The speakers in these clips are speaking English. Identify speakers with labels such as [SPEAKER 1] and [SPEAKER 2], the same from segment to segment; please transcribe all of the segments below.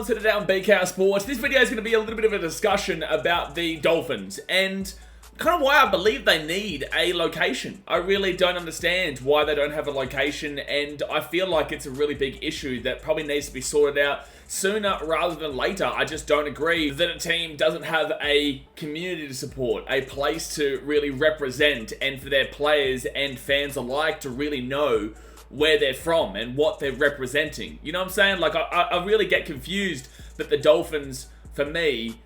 [SPEAKER 1] Thomas today on BKR Sports. This video is going to be a little bit of a discussion about the Dolphins and kind of why I believe they need a location. I really don't understand why they don't have a location, and I feel like it's a really big issue that probably needs to be sorted out sooner rather than later. I just don't agree that a team doesn't have a community to support, a place to really represent, and for their players and fans alike to really know where they're from and what they're representing. You know what I'm saying? Like, I really get confused that the Dolphins, for me,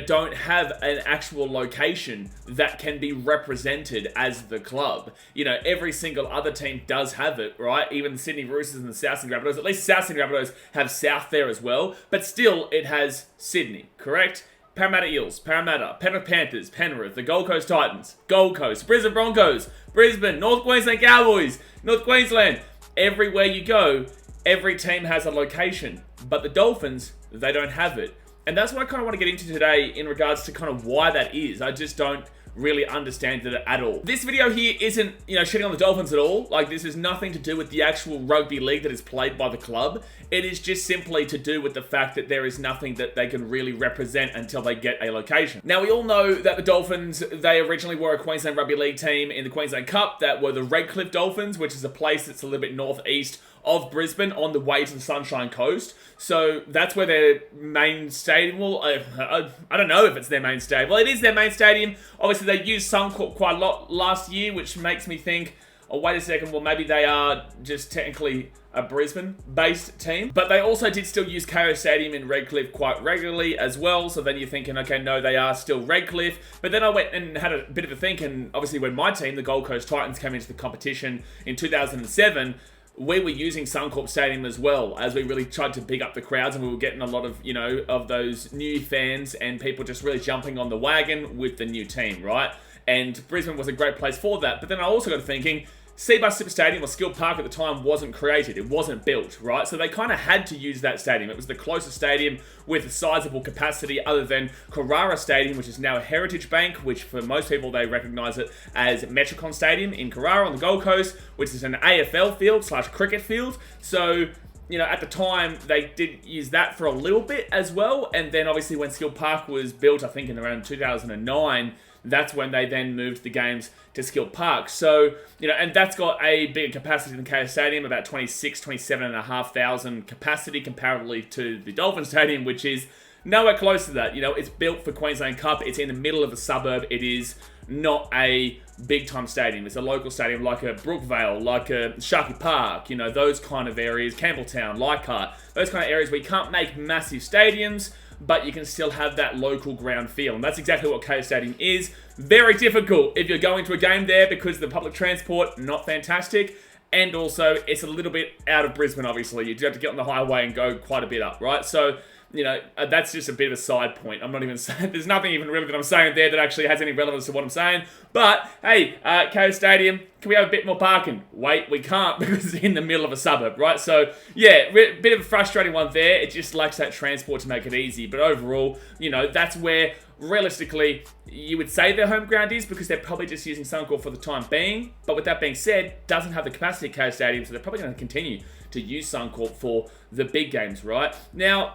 [SPEAKER 1] don't have an actual location that can be represented as the club. Every single other team does have it, right? Even the Sydney Roosters and the South Sydney Rabbitohs. At least South Sydney Rabbitohs have South there as well. But still, it has Sydney, correct? Parramatta Eels, Parramatta, Penrith Panthers, Penrith, the Gold Coast Titans, Gold Coast, Brisbane Broncos, Brisbane, North Queensland Cowboys, North Queensland. Everywhere you go, every team has a location. But the Dolphins, they don't have it. And that's what I kind of want to get into today in regards to kind of why that is. I just don't really understand it at all. This video here isn't, shitting on the Dolphins at all. Like, this has nothing to do with the actual rugby league that is played by the club. It is just simply to do with the fact that there is nothing that they can really represent until they get a location. Now, we all know that the Dolphins, they originally were a Queensland Rugby League team in the Queensland Cup that were the Redcliffe Dolphins, which is a place that's a little bit northeast of Brisbane on the way to the Sunshine Coast. So that's where their main stadium, well, I don't know if it's their main stadium. Well, it is their main stadium. Obviously, they used Suncorp quite a lot last year, which makes me think, oh, wait a second, well, maybe they are just technically a Brisbane-based team. But they also did still use Kayo Stadium in Redcliffe quite regularly as well. So then you're thinking, okay, no, they are still Redcliffe. But then I went and had a bit of a think, and obviously when my team, the Gold Coast Titans, came into the competition in 2007, we were using Suncorp Stadium as well, as we really tried to pick up the crowds, and we were getting a lot of, of those new fans and people just really jumping on the wagon with the new team, right? And Brisbane was a great place for that. But then I also got thinking, Seabus Super Stadium, or Skill Park at the time, wasn't created. It wasn't built, right? So they kind of had to use that stadium. It was the closest stadium with a sizable capacity other than Carrara Stadium, which is now a Heritage Bank, which for most people, they recognise it as Metricon Stadium in Carrara on the Gold Coast, which is an AFL field / cricket field. So, at the time, they did use that for a little bit as well. And then obviously when Skill Park was built, I think in around 2009, that's when they then moved the games to Skill Park. So, and that's got a bigger capacity than KO Stadium, about 27,500 capacity comparatively to the Dolphin Stadium, which is nowhere close to that. It's built for Queensland Cup. It's in the middle of a suburb. It is not a big-time stadium. It's a local stadium like a Brookvale, like a Sharky Park, those kind of areas, Campbelltown, Leichhardt, those kind of areas where you can't make massive stadiums, but you can still have that local ground feel. And that's exactly what KO Stadium is. Very difficult if you're going to a game there because the public transport, not fantastic. And also, it's a little bit out of Brisbane, obviously. You do have to get on the highway and go quite a bit up, right? So, that's just a bit of a side point. I'm not even saying, there's nothing even really that I'm saying there that actually has any relevance to what I'm saying. But, hey, KO Stadium, can we have a bit more parking? Wait, we can't because it's in the middle of a suburb, right? So, yeah, bit of a frustrating one there. It just lacks that transport to make it easy. But overall, that's where, realistically, you would say their home ground is because they're probably just using Suncorp for the time being. But with that being said, doesn't have the capacity of KO Stadium, so they're probably going to continue to use Suncorp for the big games, right? Now,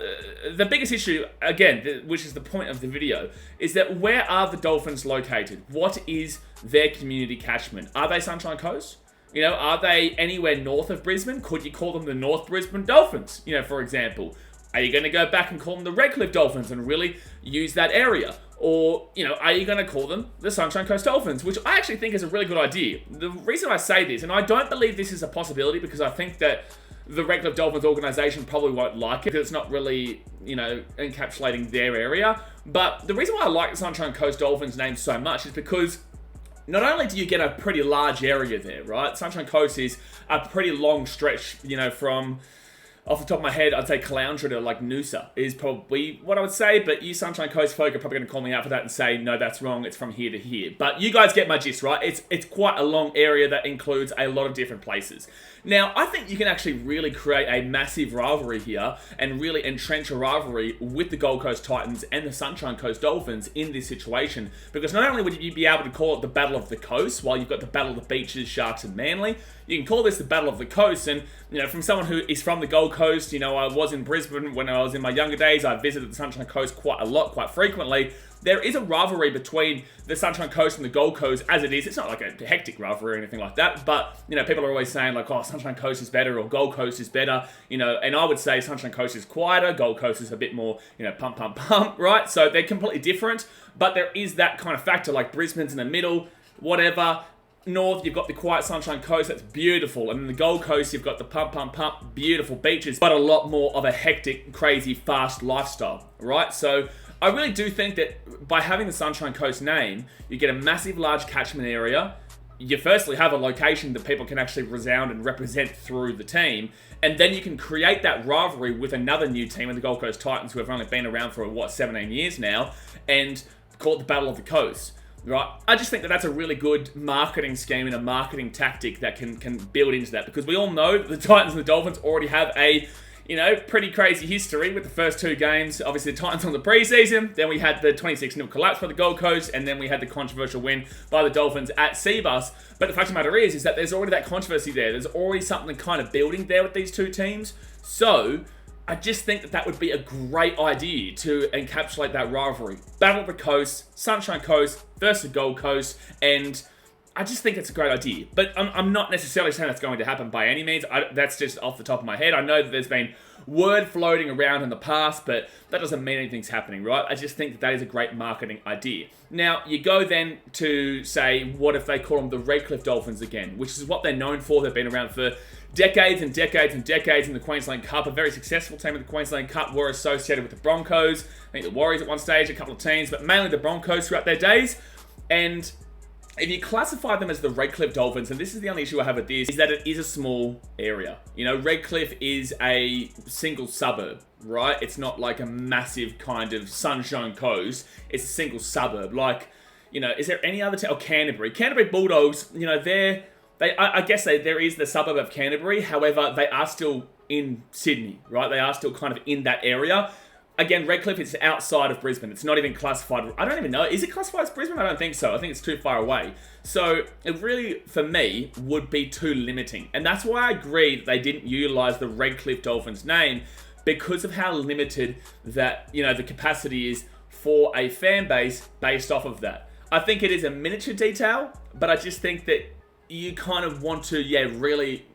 [SPEAKER 1] the biggest issue, again, which is the point of the video, is that where are the Dolphins located? What is their community catchment? Are they Sunshine Coast? Are they anywhere north of Brisbane? Could you call them the North Brisbane Dolphins, for example? Are you going to go back and call them the Redcliffe Dolphins and really use that area? Or, are you going to call them the Sunshine Coast Dolphins, which I actually think is a really good idea. The reason I say this, and I don't believe this is a possibility because I think that the Redcliffe Dolphins organisation probably won't like it because it's not really, encapsulating their area. But the reason why I like the Sunshine Coast Dolphins name so much is because not only do you get a pretty large area there, right? Sunshine Coast is a pretty long stretch, from, off the top of my head, I'd say Caloundra to like Noosa is probably what I would say, but you Sunshine Coast folk are probably going to call me out for that and say, no, that's wrong, it's from here to here. But you guys get my gist, right? It's quite a long area that includes a lot of different places. Now, I think you can actually really create a massive rivalry here and really entrench a rivalry with the Gold Coast Titans and the Sunshine Coast Dolphins in this situation. Because not only would you be able to call it the Battle of the Coast while you've got the Battle of the Beaches, Sharks and Manly, you can call this the Battle of the Coast. And, you know, from someone who is from the Gold Coast, you know, I was in Brisbane when I was in my younger days. I visited the Sunshine Coast quite a lot, quite frequently. There is a rivalry between the Sunshine Coast and the Gold Coast as it is. It's not like a hectic rivalry or anything like that, but, you know, people are always saying like, oh, Sunshine Coast is better or Gold Coast is better, you know, and I would say Sunshine Coast is quieter, Gold Coast is a bit more, you know, pump, pump, pump, right? So they're completely different, but there is that kind of factor, like Brisbane's in the middle, whatever. North, you've got the quiet Sunshine Coast, that's beautiful. And then the Gold Coast, you've got the pump, pump, pump, beautiful beaches, but a lot more of a hectic, crazy, fast lifestyle, right? So I really do think that by having the Sunshine Coast name, you get a massive, large catchment area. You firstly have a location that people can actually resound and represent through the team, and then you can create that rivalry with another new team in the Gold Coast Titans, who have only been around for, 17 years now, and call it the Battle of the Coast. Right, I just think that that's a really good marketing scheme and a marketing tactic that can build into that, because we all know that the Titans and the Dolphins already have a, you know, pretty crazy history with the first two games. Obviously, the Titans on the preseason, then we had the 26-0 collapse by the Gold Coast, and then we had the controversial win by the Dolphins at Seabus. But the fact of the matter is that there's already that controversy there. There's already something kind of building there with these two teams. So I just think that would be a great idea to encapsulate that rivalry. Battle of the Coast, Sunshine Coast versus Gold Coast, and I just think it's a great idea. But I'm not necessarily saying that's going to happen by any means. That's just off the top of my head. I know that there's been word floating around in the past, but that doesn't mean anything's happening, right? I just think that is a great marketing idea. Now, you go then to say, what if they call them the Redcliffe Dolphins again, which is what they're known for. They've been around for decades and decades and decades in the Queensland Cup. A very successful team in the Queensland Cup were associated with the Broncos. I think the Warriors at one stage, a couple of teams, but mainly the Broncos throughout their days. And if you classify them as the Redcliffe Dolphins, and this is the only issue I have with this, is that it is a small area. You know, Redcliffe is a single suburb, right? It's not like a massive kind of Sunshine Coast. It's a single suburb. Like, you know, is there any other town? Oh, Canterbury. Canterbury Bulldogs, you know, I guess there is the suburb of Canterbury. However, they are still in Sydney, right? They are still kind of in that area. Again, Redcliffe is outside of Brisbane. It's not even classified. I don't even know. Is it classified as Brisbane? I don't think so. I think it's too far away. So it really, for me, would be too limiting. And that's why I agree that they didn't utilise the Redcliffe Dolphins name, because of how limited that, you know, the capacity is for a fan base based off of that. I think it is a miniature detail, but I just think that you kind of want to, really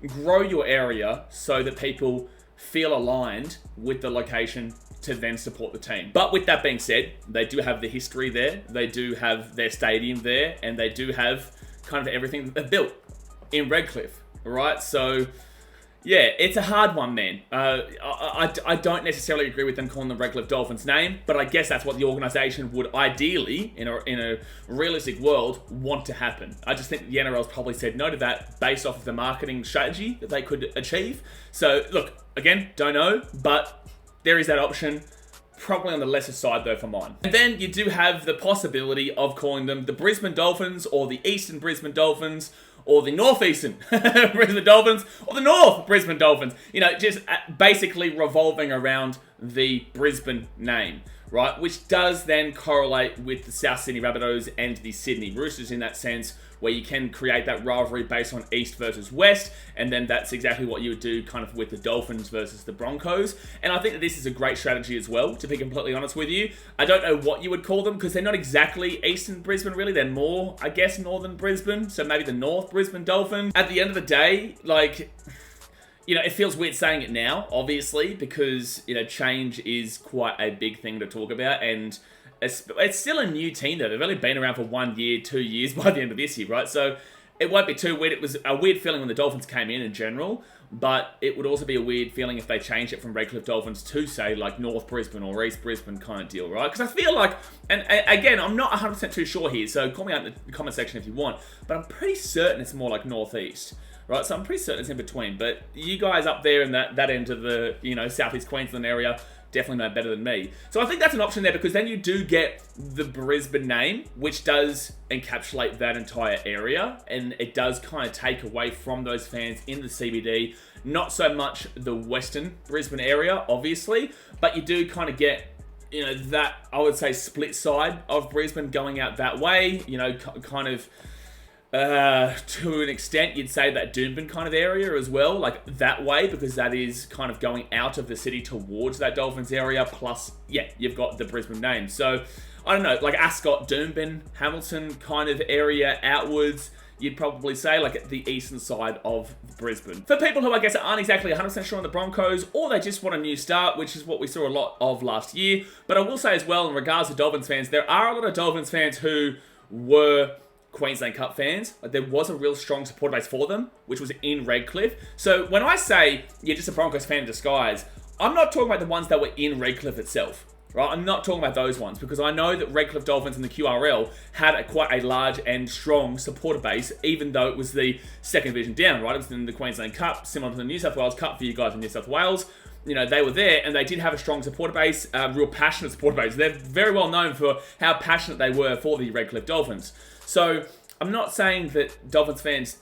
[SPEAKER 1] grow your area so that people feel aligned with the location to then support the team. But with that being said, they do have the history there, they do have their stadium there, and they do have kind of everything that they've built in Redcliffe, right? So yeah, it's a hard one, man. I don't necessarily agree with them calling the Redcliffe Dolphins name, but I guess that's what the organisation would ideally, in a realistic world, want to happen. I just think the NRL's probably said no to that based off of the marketing strategy that they could achieve. So look, again, don't know, but there is that option. Probably on the lesser side, though, for mine. And then you do have the possibility of calling them the Brisbane Dolphins, or the Eastern Brisbane Dolphins, or the Northeastern Brisbane Dolphins, or the North Brisbane Dolphins. You know, just basically revolving around the Brisbane name, right? Which does then correlate with the South Sydney Rabbitohs and the Sydney Roosters in that sense, where you can create that rivalry based on East versus West, and then that's exactly what you would do kind of with the Dolphins versus the Broncos. And I think that this is a great strategy as well, to be completely honest with you. I don't know what you would call them, because they're not exactly Eastern Brisbane, really. They're more, I guess, Northern Brisbane, so maybe the North Brisbane Dolphins. At the end of the day, like, you know, it feels weird saying it now, obviously, because, you know, change is quite a big thing to talk about, and it's still a new team, though. They've only been around for 1 year, 2 years by the end of this year, right? So it won't be too weird. It was a weird feeling when the Dolphins came in general, but it would also be a weird feeling if they changed it from Redcliffe Dolphins to, say, like North Brisbane or East Brisbane kind of deal, right? Because I feel like, and again, I'm not 100% too sure here, so call me out in the comment section if you want, but I'm pretty certain it's more like Northeast, right? So I'm pretty certain it's in between, but you guys up there in that end of the, you know, Southeast Queensland area definitely know better than me. So I think that's an option there, because then you do get the Brisbane name, which does encapsulate that entire area, and it does kind of take away from those fans in the CBD. Not so much the Western Brisbane area, obviously, but you do kind of get, you know, that, I would say, split side of Brisbane going out that way, you know, kind of To an extent, you'd say that Doomben kind of area as well, like that way, because that is kind of going out of the city towards that Dolphins area. Plus, yeah, you've got the Brisbane name. So, I don't know, like Ascot, Doomben, Hamilton kind of area outwards, you'd probably say, like at the eastern side of Brisbane. For people who I guess aren't exactly 100% sure on the Broncos, or they just want a new start, which is what we saw a lot of last year. But I will say as well, in regards to Dolphins fans, there are a lot of Dolphins fans who were Queensland Cup fans. Like, there was a real strong supporter base for them, which was in Redcliffe. So when I say you're just a Broncos fan in disguise, I'm not talking about the ones that were in Redcliffe itself. Right, I'm not talking about those ones, because I know that Redcliffe Dolphins in the QRL had quite a large and strong supporter base, even though it was the second division down, right? It was in the Queensland Cup, similar to the New South Wales Cup for you guys in New South Wales. You know, they were there, and they did have a strong supporter base, real passionate supporter base. They're very well known for how passionate they were for the Redcliffe Dolphins. So, I'm not saying that Dolphins fans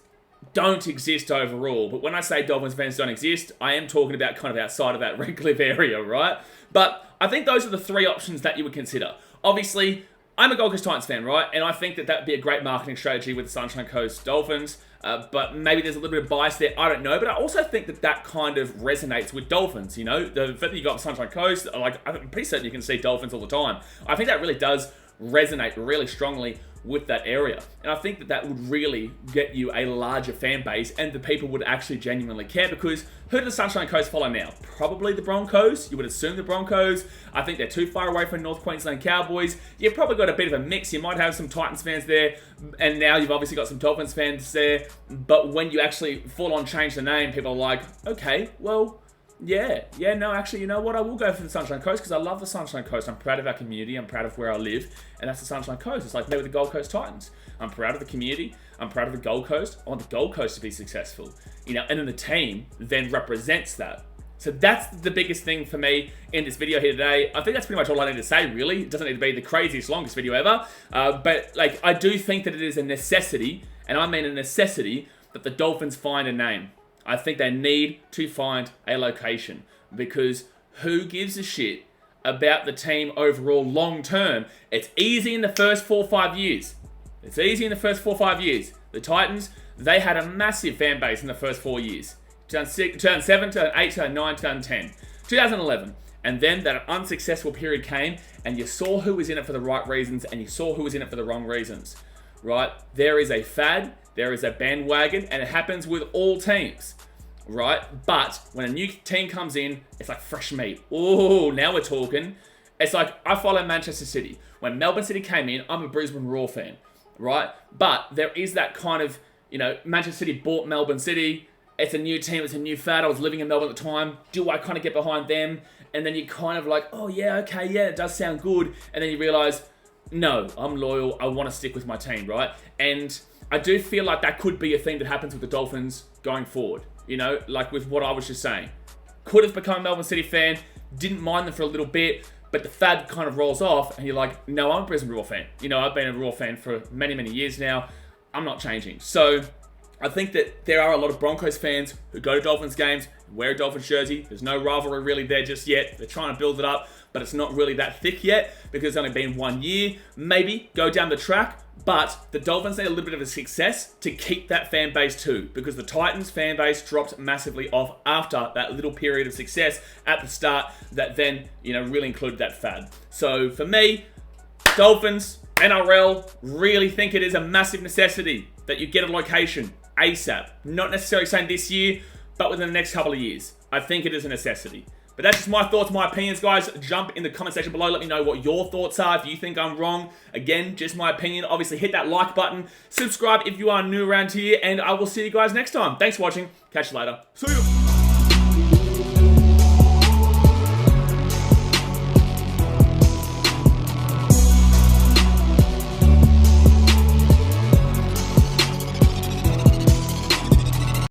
[SPEAKER 1] don't exist overall, but when I say Dolphins fans don't exist, I am talking about kind of outside of that Redcliffe area, right? But I think those are the three options that you would consider. Obviously, I'm a Gold Coast Titans fan, right? And I think that that'd be a great marketing strategy with the Sunshine Coast Dolphins. But maybe there's a little bit of bias there, I don't know. But I also think that that kind of resonates with Dolphins, you know? The fact that you got Sunshine Coast, like, I'm pretty certain you can see Dolphins all the time. I think that really does resonate really strongly with that area. And I think that that would really get you a larger fan base, and the people would actually genuinely care, because who do the Sunshine Coast follow now? Probably the Broncos. You would assume the Broncos. I think they're too far away from North Queensland Cowboys. You've probably got a bit of a mix. You might have some Titans fans there, and now you've obviously got some Dolphins fans there. But when you actually full on change the name, people are like, okay, well, yeah, no, actually, you know what? I will go for the Sunshine Coast, because I love the Sunshine Coast. I'm proud of our community. I'm proud of where I live, and that's the Sunshine Coast. It's like maybe the Gold Coast Titans. I'm proud of the community. I'm proud of the Gold Coast. I want the Gold Coast to be successful, you know, and then the team then represents that. So that's the biggest thing for me in this video here today. I think that's pretty much all I need to say, really. It doesn't need to be the craziest, longest video ever, but like, I do think that it is a necessity, and I mean a necessity, that the Dolphins find a name. I think they need to find a location, because who gives a shit about the team overall long term? It's easy in the first 4 or 5 years. It's easy in the first 4 or 5 years. The Titans, they had a massive fan base in the first 4 years. 2007, 2008, 2009, 2010, 2011. And then that unsuccessful period came, and you saw who was in it for the right reasons, and you saw who was in it for the wrong reasons. Right? There is a fad. There is a bandwagon, and it happens with all teams, right? But when a new team comes in, it's like fresh meat. Oh, now we're talking. It's like, I follow Manchester City. When Melbourne City came in, I'm a Brisbane Roar fan, right? But there is that kind of, you know, Manchester City bought Melbourne City. It's a new team. It's a new fad. I was living in Melbourne at the time. Do I kind of get behind them? And then you kind of like, oh yeah, okay, yeah, it does sound good. And then you realise, no, I'm loyal. I want to stick with my team, right? And I do feel like that could be a thing that happens with the Dolphins going forward. You know, like with what I was just saying. Could have become a Melbourne City fan, didn't mind them for a little bit, but the fad kind of rolls off, and you're like, no, I'm a Brisbane Roar fan. You know, I've been a Roar fan for many, many years now. I'm not changing. So I think that there are a lot of Broncos fans who go to Dolphins games, wear a Dolphins jersey. There's no rivalry really there just yet. They're trying to build it up, but it's not really that thick yet, because it's only been 1 year. Maybe go down the track. But the Dolphins need a little bit of a success to keep that fan base too, because the Titans fan base dropped massively off after that little period of success at the start that then, you know, really included that fad. So for me, Dolphins, NRL, really think it is a massive necessity that you get a location ASAP. Not necessarily saying this year, but within the next couple of years. I think it is a necessity. But that's just my thoughts, my opinions, guys. Jump in the comment section below. Let me know what your thoughts are. If you think I'm wrong, again, just my opinion. Obviously, hit that like button. Subscribe if you are new around here. And I will see you guys next time. Thanks for watching. Catch you later. See you.